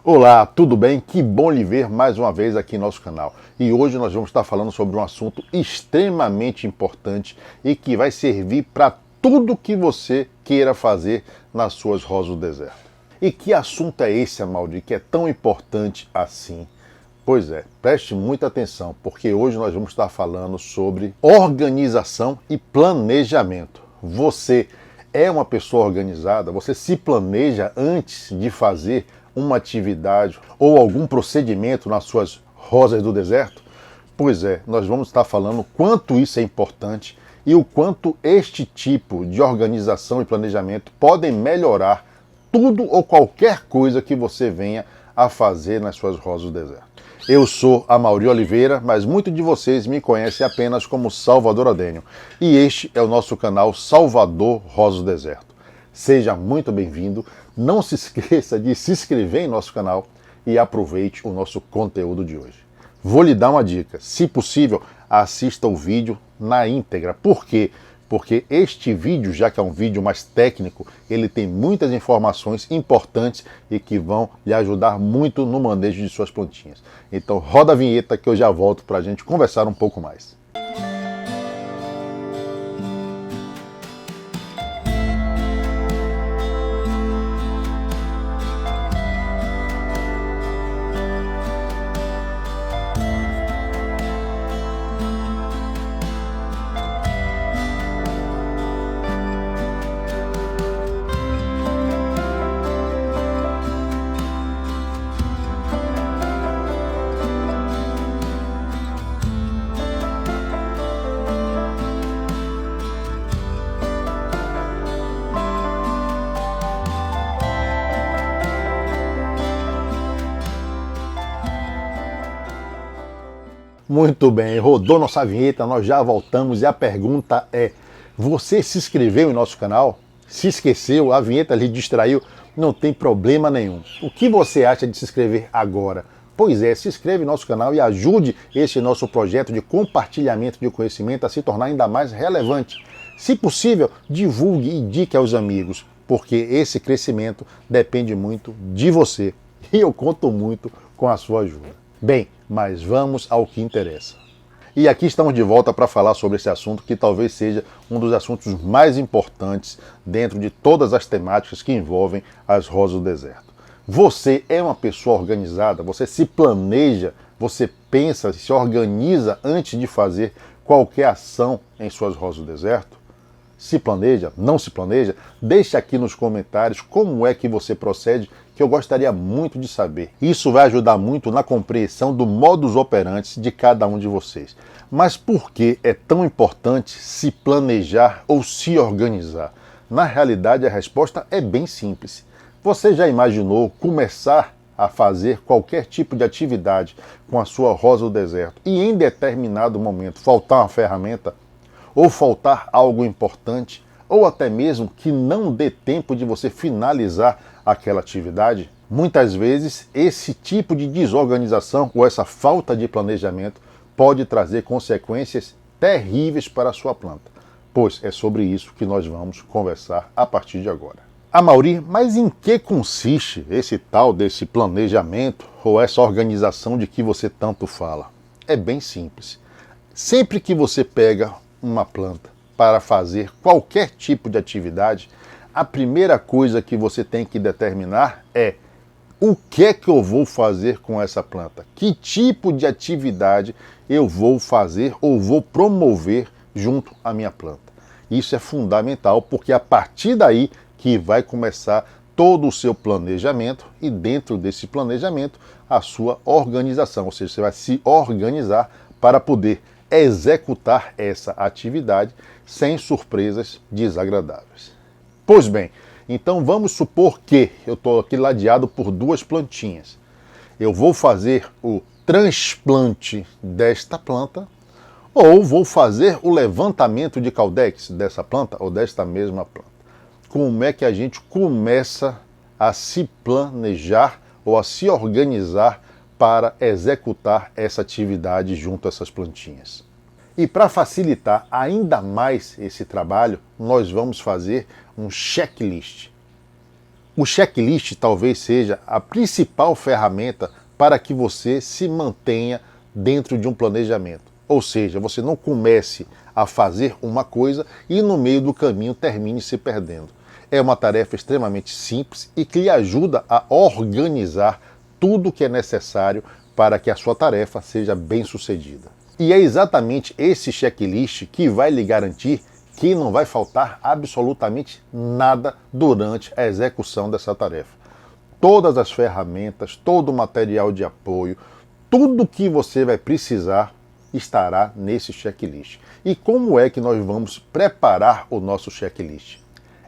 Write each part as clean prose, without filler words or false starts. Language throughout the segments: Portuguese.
Olá, tudo bem? Que bom lhe ver mais uma vez aqui no nosso canal. E hoje nós vamos estar falando sobre um assunto extremamente importante e que vai servir para tudo que você queira fazer nas suas rosas do deserto. E que assunto é esse, Amaldi, que é tão importante assim? Pois é, preste muita atenção, porque hoje nós vamos estar falando sobre organização e planejamento. Você é uma pessoa organizada? Você se planeja antes de fazer uma atividade ou algum procedimento nas suas rosas do deserto? Pois é, nós vamos estar falando o quanto isso é importante e o quanto este tipo de organização e planejamento podem melhorar tudo ou qualquer coisa que você venha a fazer nas suas rosas do deserto. Eu sou Amaury Oliveira, mas muitos de vocês me conhecem apenas como Salvador Adênio. E este é o nosso canal Salvador Rosas do Deserto. Seja muito bem-vindo, não se esqueça de se inscrever em nosso canal e aproveite o nosso conteúdo de hoje. Vou lhe dar uma dica, se possível, assista o vídeo na íntegra. Por quê? Porque este vídeo, já que é um vídeo mais técnico, ele tem muitas informações importantes e que vão lhe ajudar muito no manejo de suas plantinhas. Então roda a vinheta que eu já volto para a gente conversar um pouco mais. Muito bem, rodou nossa vinheta, nós já voltamos e a pergunta é: você se inscreveu em nosso canal? Se esqueceu, a vinheta lhe distraiu? Não tem problema nenhum. O que você acha de se inscrever agora? Pois é, se inscreve em nosso canal e ajude esse nosso projeto de compartilhamento de conhecimento a se tornar ainda mais relevante. Se possível, divulgue e indique aos amigos, porque esse crescimento depende muito de você. E eu conto muito com a sua ajuda. Bem, mas vamos ao que interessa. E aqui estamos de volta para falar sobre esse assunto que talvez seja um dos assuntos mais importantes dentro de todas as temáticas que envolvem as rosas do deserto. Você é uma pessoa organizada? Você se planeja? Você pensa, se organiza antes de fazer qualquer ação em suas rosas do deserto? Se planeja? Não se planeja? Deixe aqui nos comentários como é que você procede, que eu gostaria muito de saber. Isso vai ajudar muito na compreensão do modus operandi de cada um de vocês. Mas por que é tão importante se planejar ou se organizar? Na realidade, a resposta é bem simples. Você já imaginou começar a fazer qualquer tipo de atividade com a sua rosa do deserto e em determinado momento faltar uma ferramenta? Ou faltar algo importante, ou até mesmo que não dê tempo de você finalizar aquela atividade? Muitas vezes, esse tipo de desorganização ou essa falta de planejamento pode trazer consequências terríveis para a sua planta. Pois é sobre isso que nós vamos conversar a partir de agora. Amaury, mas em que consiste esse tal desse planejamento ou essa organização de que você tanto fala? É bem simples. Sempre que você pega uma planta para fazer qualquer tipo de atividade, a primeira coisa que você tem que determinar é: o que é que eu vou fazer com essa planta? Que tipo de atividade eu vou fazer ou vou promover junto à minha planta? Isso é fundamental, porque a partir daí que vai começar todo o seu planejamento e dentro desse planejamento a sua organização, ou seja, você vai se organizar para poder executar essa atividade sem surpresas desagradáveis. Pois bem, então vamos supor que eu estou aqui ladeado por duas plantinhas. Eu vou fazer o transplante desta planta ou vou fazer o levantamento de caudex dessa planta ou desta mesma planta. Como é que a gente começa a se planejar ou a se organizar para executar essa atividade junto a essas plantinhas? E para facilitar ainda mais esse trabalho, nós vamos fazer um checklist. O checklist talvez seja a principal ferramenta para que você se mantenha dentro de um planejamento. Ou seja, você não comece a fazer uma coisa e no meio do caminho termine se perdendo. É uma tarefa extremamente simples e que lhe ajuda a organizar tudo o que é necessário para que a sua tarefa seja bem sucedida. E é exatamente esse checklist que vai lhe garantir que não vai faltar absolutamente nada durante a execução dessa tarefa. Todas as ferramentas, todo o material de apoio, tudo que você vai precisar estará nesse checklist. E como é que nós vamos preparar o nosso checklist?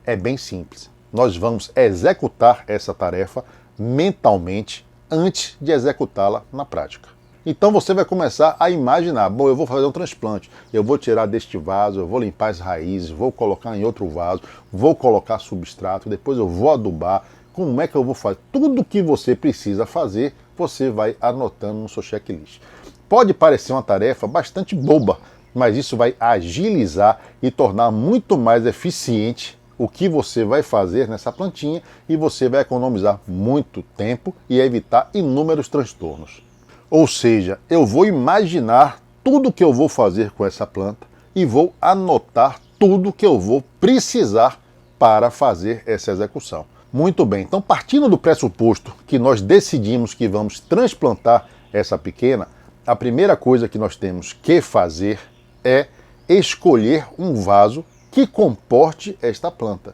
É bem simples. Nós vamos executar essa tarefa mentalmente antes de executá-la na prática. Então você vai começar a imaginar, bom, eu vou fazer um transplante, eu vou tirar deste vaso, eu vou limpar as raízes, vou colocar em outro vaso, vou colocar substrato, depois eu vou adubar, como é que eu vou fazer? Tudo que você precisa fazer, você vai anotando no seu checklist. Pode parecer uma tarefa bastante boba, mas isso vai agilizar e tornar muito mais eficiente o que você vai fazer nessa plantinha e você vai economizar muito tempo e evitar inúmeros transtornos. Ou seja, eu vou imaginar tudo que eu vou fazer com essa planta e vou anotar tudo que eu vou precisar para fazer essa execução. Muito bem, então partindo do pressuposto que nós decidimos que vamos transplantar essa pequena, a primeira coisa que nós temos que fazer é escolher um vaso que comporte esta planta.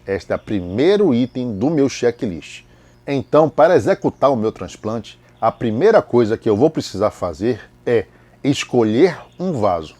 Este é o primeiro item do meu checklist. Então, para executar o meu transplante, a primeira coisa que eu vou precisar fazer é escolher um vaso.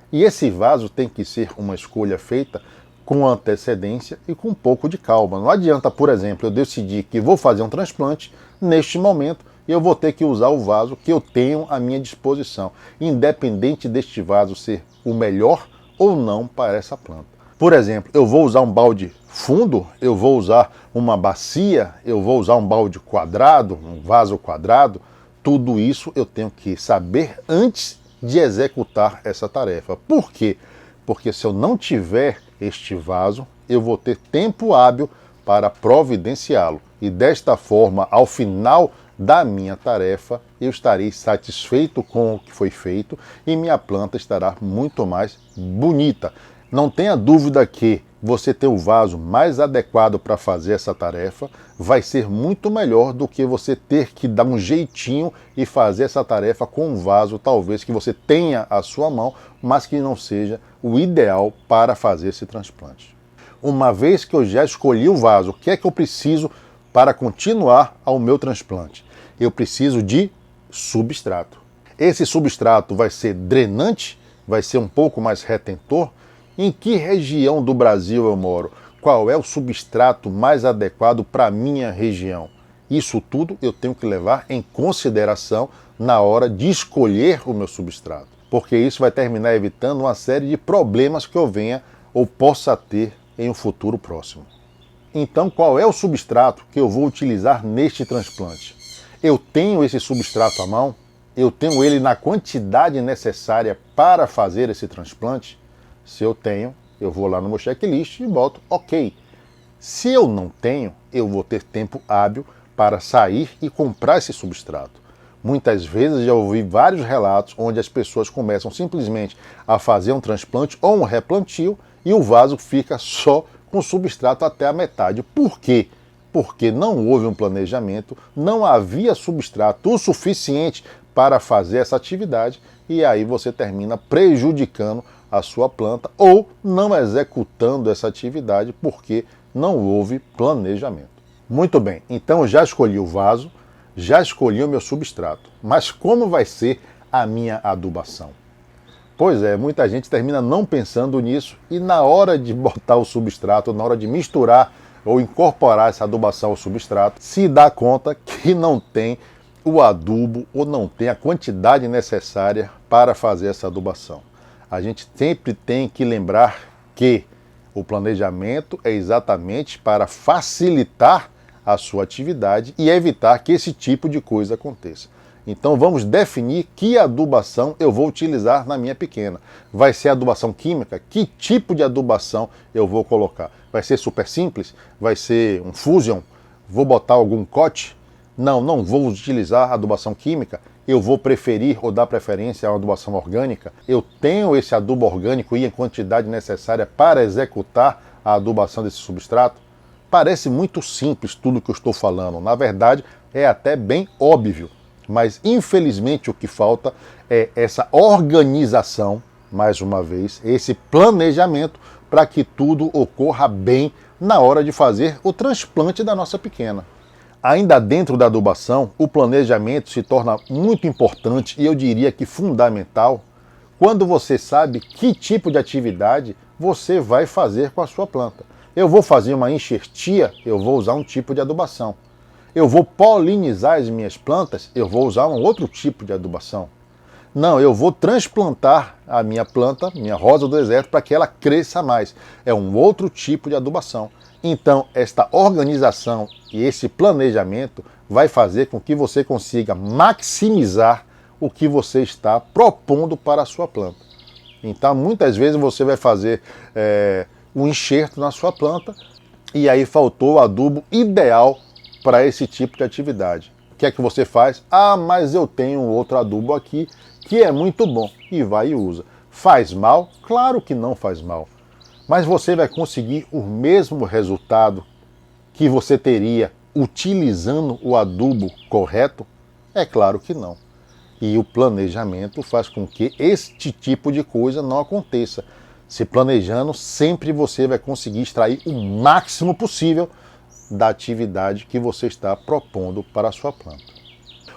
E esse vaso tem que ser uma escolha feita com antecedência e com um pouco de calma. Não adianta, por exemplo, eu decidir que vou fazer um transplante neste momento e eu vou ter que usar o vaso que eu tenho à minha disposição, independente deste vaso ser o melhor ou não para essa planta. Por exemplo, eu vou usar um balde fundo, eu vou usar uma bacia, eu vou usar um balde quadrado, um vaso quadrado, tudo isso eu tenho que saber antes de executar essa tarefa. Por quê? Porque se eu não tiver este vaso, eu vou ter tempo hábil para providenciá-lo. E desta forma, ao final da minha tarefa, eu estarei satisfeito com o que foi feito e minha planta estará muito mais bonita. Não tenha dúvida que você ter o vaso mais adequado para fazer essa tarefa vai ser muito melhor do que você ter que dar um jeitinho e fazer essa tarefa com um vaso talvez que você tenha à sua mão, mas que não seja o ideal para fazer esse transplante. Uma vez que eu já escolhi o vaso, o que é que eu preciso para continuar ao meu transplante? Eu preciso de substrato. Esse substrato vai ser drenante, vai ser um pouco mais retentor. Em que região do Brasil eu moro? Qual é o substrato mais adequado para a minha região? Isso tudo eu tenho que levar em consideração na hora de escolher o meu substrato, porque isso vai terminar evitando uma série de problemas que eu venha ou possa ter em um futuro próximo. Então, qual é o substrato que eu vou utilizar neste transplante? Eu tenho esse substrato à mão? Eu tenho ele na quantidade necessária para fazer esse transplante? Se eu tenho, eu vou lá no meu checklist e boto OK. Se eu não tenho, eu vou ter tempo hábil para sair e comprar esse substrato. Muitas vezes já ouvi vários relatos onde as pessoas começam simplesmente a fazer um transplante ou um replantio e o vaso fica só com substrato até a metade. Por quê? Porque não houve um planejamento, não havia substrato o suficiente para fazer essa atividade e aí você termina prejudicando a sua planta ou não executando essa atividade porque não houve planejamento. Muito bem, então eu já escolhi o vaso, já escolhi o meu substrato, mas como vai ser a minha adubação? Pois é, muita gente termina não pensando nisso e na hora de botar o substrato, na hora de misturar ou incorporar essa adubação ao substrato, se dá conta que não tem o adubo ou não tem a quantidade necessária para fazer essa adubação. A gente sempre tem que lembrar que o planejamento é exatamente para facilitar a sua atividade e evitar que esse tipo de coisa aconteça. Então vamos definir que adubação eu vou utilizar na minha pequena. Vai ser adubação química? Que tipo de adubação eu vou colocar? Vai ser super simples? Vai ser um Fusion? Vou botar algum COT? Não vou utilizar adubação química. Eu vou preferir ou dar preferência à adubação orgânica. Eu tenho esse adubo orgânico e em quantidade necessária para executar a adubação desse substrato? Parece muito simples tudo que eu estou falando. Na verdade, é até bem óbvio. Mas, infelizmente, o que falta é essa organização, mais uma vez, esse planejamento para que tudo ocorra bem na hora de fazer o transplante da nossa pequena. Ainda dentro da adubação, o planejamento se torna muito importante e eu diria que fundamental quando você sabe que tipo de atividade você vai fazer com a sua planta. Eu vou fazer uma enxertia, eu vou usar um tipo de adubação. Eu vou polinizar as minhas plantas, eu vou usar um outro tipo de adubação. Não, eu vou transplantar a minha planta, minha rosa do deserto, para que ela cresça mais. É um outro tipo de adubação. Então, esta organização e esse planejamento vai fazer com que você consiga maximizar o que você está propondo para a sua planta. Então, muitas vezes você vai fazer um enxerto na sua planta e aí faltou o adubo ideal para esse tipo de atividade. O que é que você faz? Ah, mas eu tenho outro adubo aqui que é muito bom, e vai e usa. Faz mal? Claro que não faz mal. Mas você vai conseguir o mesmo resultado que você teria utilizando o adubo correto? É claro que não. E o planejamento faz com que este tipo de coisa não aconteça. Se planejando, sempre você vai conseguir extrair o máximo possível da atividade que você está propondo para a sua planta.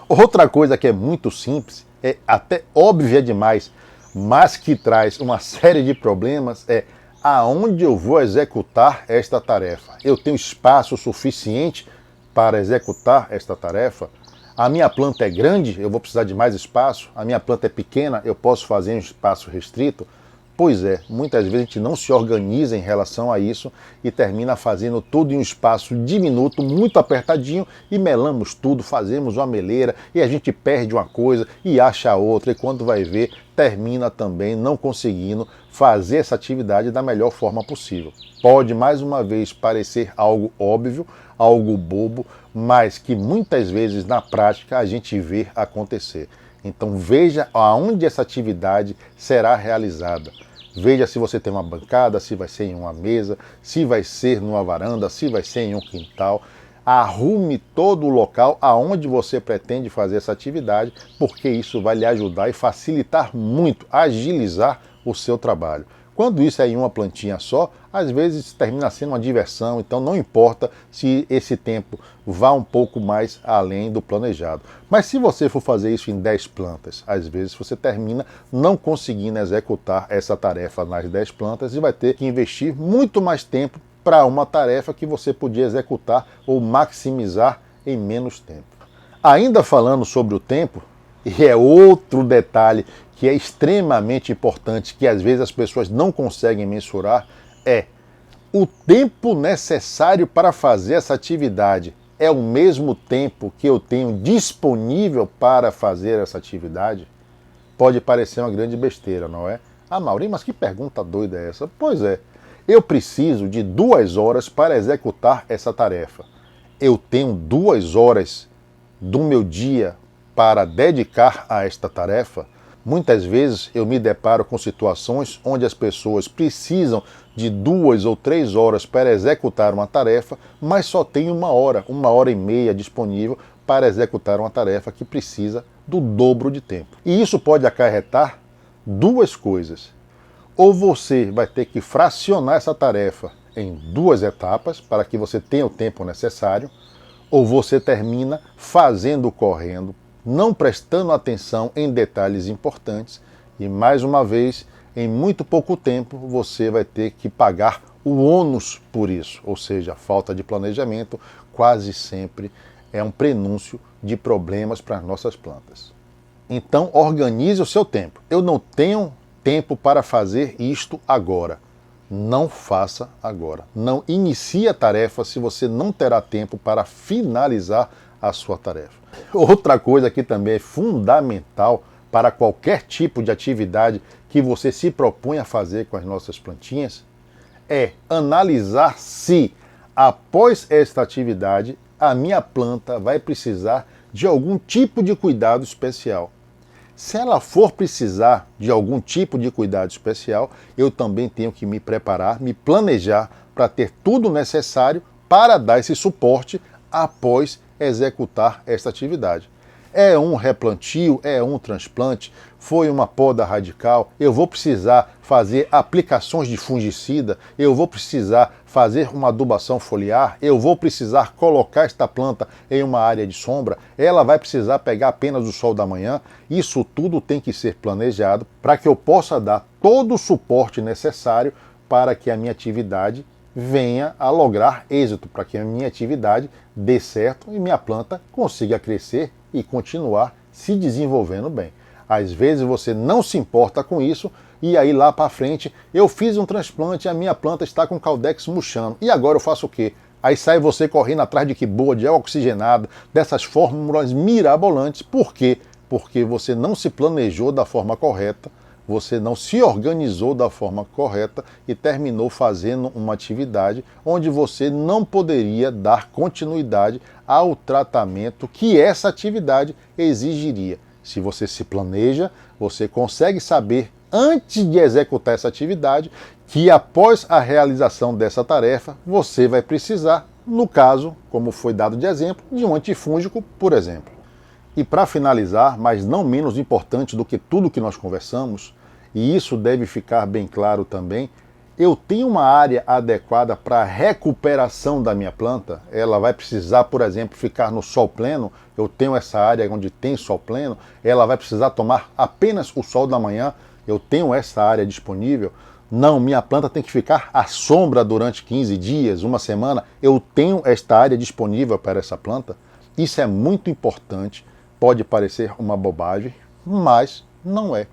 Outra coisa que é muito simples, é até óbvia demais, mas que traz uma série de problemas, é aonde eu vou executar esta tarefa. Eu tenho espaço suficiente para executar esta tarefa? A minha planta é grande, eu vou precisar de mais espaço? A minha planta é pequena, eu posso fazer em um espaço restrito? Pois é, muitas vezes a gente não se organiza em relação a isso e termina fazendo tudo em um espaço diminuto, muito apertadinho, e melamos tudo, fazemos uma meleira e a gente perde uma coisa e acha outra, e quando vai ver, termina também não conseguindo fazer essa atividade da melhor forma possível. Pode, mais uma vez, parecer algo óbvio, algo bobo, mas que muitas vezes na prática a gente vê acontecer. Então veja aonde essa atividade será realizada. Veja se você tem uma bancada, se vai ser em uma mesa, se vai ser numa varanda, se vai ser em um quintal. Arrume todo o local aonde você pretende fazer essa atividade, porque isso vai lhe ajudar e facilitar muito, agilizar o seu trabalho. Quando isso é em uma plantinha só, às vezes termina sendo uma diversão, então não importa se esse tempo vá um pouco mais além do planejado. Mas se você for fazer isso em 10 plantas, às vezes você termina não conseguindo executar essa tarefa nas 10 plantas e vai ter que investir muito mais tempo para uma tarefa que você podia executar ou maximizar em menos tempo. Ainda falando sobre o tempo, e é outro detalhe que é extremamente importante, que às vezes as pessoas não conseguem mensurar, é o tempo necessário para fazer essa atividade. É o mesmo tempo que eu tenho disponível para fazer essa atividade? Pode parecer uma grande besteira, não é? Ah, Maurinho, mas que pergunta doida é essa? Pois é, eu preciso de 2 horas para executar essa tarefa. Eu tenho 2 horas do meu dia para dedicar a esta tarefa? Muitas vezes eu me deparo com situações onde as pessoas precisam de 2 ou 3 horas para executar uma tarefa, mas só tem 1 hora e meia disponível para executar uma tarefa que precisa do dobro de tempo. E isso pode acarretar 2 coisas. Ou você vai ter que fracionar essa tarefa em 2 etapas para que você tenha o tempo necessário, ou você termina fazendo correndo, não prestando atenção em detalhes importantes e, mais uma vez, em muito pouco tempo você vai ter que pagar o ônus por isso. Ou seja, a falta de planejamento quase sempre é um prenúncio de problemas para as nossas plantas. Então, organize o seu tempo. Eu não tenho tempo para fazer isto agora. Não faça agora. Não inicie a tarefa se você não terá tempo para finalizar a sua tarefa. Outra coisa que também é fundamental para qualquer tipo de atividade que você se propõe a fazer com as nossas plantinhas é analisar se, após esta atividade, a minha planta vai precisar de algum tipo de cuidado especial. Se ela for precisar de algum tipo de cuidado especial, eu também tenho que me preparar, me planejar para ter tudo necessário para dar esse suporte após executar esta atividade. É um replantio, é um transplante, foi uma poda radical, eu vou precisar fazer aplicações de fungicida, eu vou precisar fazer uma adubação foliar, eu vou precisar colocar esta planta em uma área de sombra, ela vai precisar pegar apenas o sol da manhã. Isso tudo tem que ser planejado para que eu possa dar todo o suporte necessário para que a minha atividade venha a lograr êxito, para que a minha atividade dê certo e minha planta consiga crescer e continuar se desenvolvendo bem. Às vezes você não se importa com isso e aí lá para frente eu fiz um transplante e a minha planta está com Caudex murchando. E agora eu faço o quê? Aí sai você correndo atrás de que boa, de água oxigenada, dessas fórmulas mirabolantes. Por quê? Porque você não se planejou da forma correta, você não se organizou da forma correta e terminou fazendo uma atividade onde você não poderia dar continuidade ao tratamento que essa atividade exigiria. Se você se planeja, você consegue saber, antes de executar essa atividade, que após a realização dessa tarefa, você vai precisar, no caso, como foi dado de exemplo, de um antifúngico, por exemplo. E para finalizar, mas não menos importante do que tudo que nós conversamos, e isso deve ficar bem claro também, eu tenho uma área adequada para a recuperação da minha planta. Ela vai precisar, por exemplo, ficar no sol pleno. Eu tenho essa área onde tem sol pleno. Ela vai precisar tomar apenas o sol da manhã. Eu tenho essa área disponível. Não, minha planta tem que ficar à sombra durante 15 dias, uma semana. Eu tenho esta área disponível para essa planta. Isso é muito importante. Pode parecer uma bobagem, mas não é.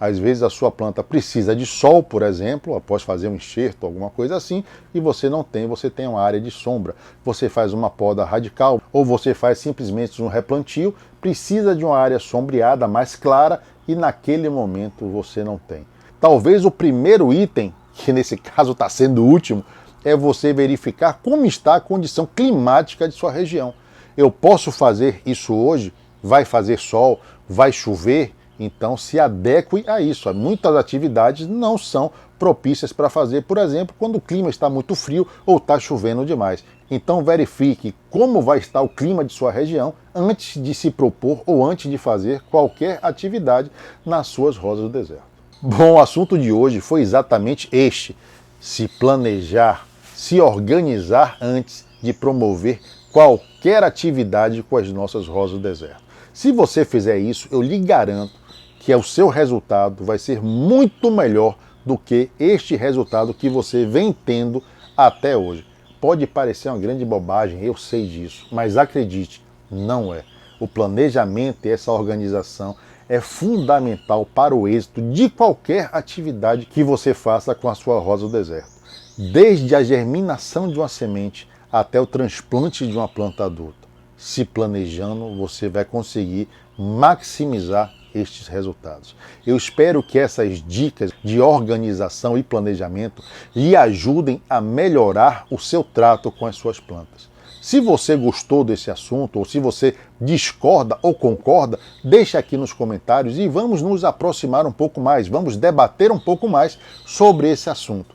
Às vezes a sua planta precisa de sol, por exemplo, após fazer um enxerto, alguma coisa assim, e você não tem, você tem uma área de sombra. Você faz uma poda radical ou você faz simplesmente um replantio, precisa de uma área sombreada, mais clara, e naquele momento você não tem. Talvez o primeiro item, que nesse caso está sendo o último, é você verificar como está a condição climática de sua região. Eu posso fazer isso hoje? Vai fazer sol? Vai chover? Então se adeque a isso. Muitas atividades não são propícias para fazer, por exemplo, quando o clima está muito frio ou está chovendo demais. Então verifique como vai estar o clima de sua região antes de se propor ou antes de fazer qualquer atividade nas suas rosas do deserto. Bom, o assunto de hoje foi exatamente este: se planejar, se organizar antes de promover qualquer atividade com as nossas rosas do deserto. Se você fizer isso, eu lhe garanto que o seu resultado vai ser muito melhor do que este resultado que você vem tendo até hoje. Pode parecer uma grande bobagem, eu sei disso, mas acredite, não é. O planejamento e essa organização é fundamental para o êxito de qualquer atividade que você faça com a sua rosa do deserto. Desde a germinação de uma semente até o transplante de uma planta adulta. Se planejando, você vai conseguir maximizar estes resultados. Eu espero que essas dicas de organização e planejamento lhe ajudem a melhorar o seu trato com as suas plantas. Se você gostou desse assunto, ou se você discorda ou concorda, deixe aqui nos comentários e vamos nos aproximar um pouco mais, vamos debater um pouco mais sobre esse assunto.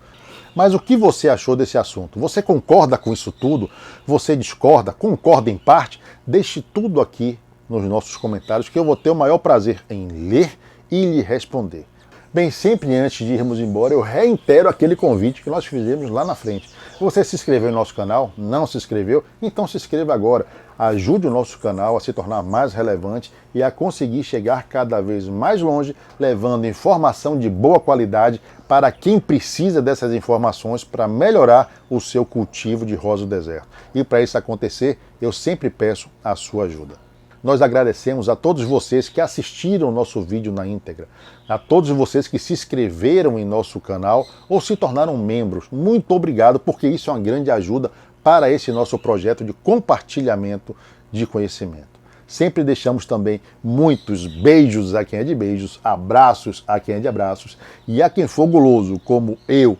Mas o que você achou desse assunto? Você concorda com isso tudo? Você discorda? Concorda em parte? Deixe tudo aqui nos nossos comentários que eu vou ter o maior prazer em ler e lhe responder. Bem, sempre antes de irmos embora, eu reitero aquele convite que nós fizemos lá na frente. Você se inscreveu no nosso canal? Não se inscreveu? Então se inscreva agora. Ajude o nosso canal a se tornar mais relevante e a conseguir chegar cada vez mais longe, levando informação de boa qualidade para quem precisa dessas informações para melhorar o seu cultivo de rosa do deserto. E para isso acontecer, eu sempre peço a sua ajuda. Nós agradecemos a todos vocês que assistiram o nosso vídeo na íntegra, a todos vocês que se inscreveram em nosso canal ou se tornaram membros. Muito obrigado, porque isso é uma grande ajuda para esse nosso projeto de compartilhamento de conhecimento. Sempre deixamos também muitos beijos a quem é de beijos, abraços a quem é de abraços, e a quem for guloso, como eu,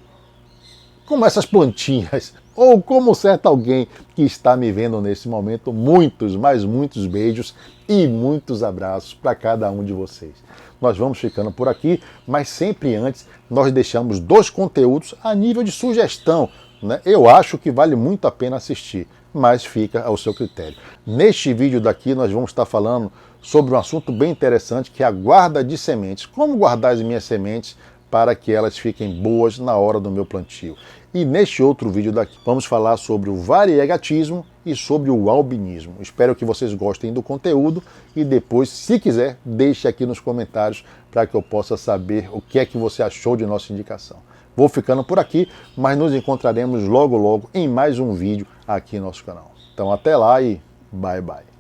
como essas plantinhas, ou como certo alguém que está me vendo nesse momento. Muitos, mas muitos beijos e muitos abraços para cada um de vocês. Nós vamos ficando por aqui, mas sempre antes nós deixamos 2 conteúdos a nível de sugestão, né? Eu acho que vale muito a pena assistir, mas fica ao seu critério. Neste vídeo daqui nós vamos estar falando sobre um assunto bem interessante, que é a guarda de sementes. Como guardar as minhas sementes para que elas fiquem boas na hora do meu plantio. E neste outro vídeo daqui vamos falar sobre o variegatismo e sobre o albinismo. Espero que vocês gostem do conteúdo e depois, se quiser, deixe aqui nos comentários para que eu possa saber o que é que você achou de nossa indicação. Vou ficando por aqui, mas nos encontraremos logo logo em mais um vídeo aqui no nosso canal. Então até lá e bye bye.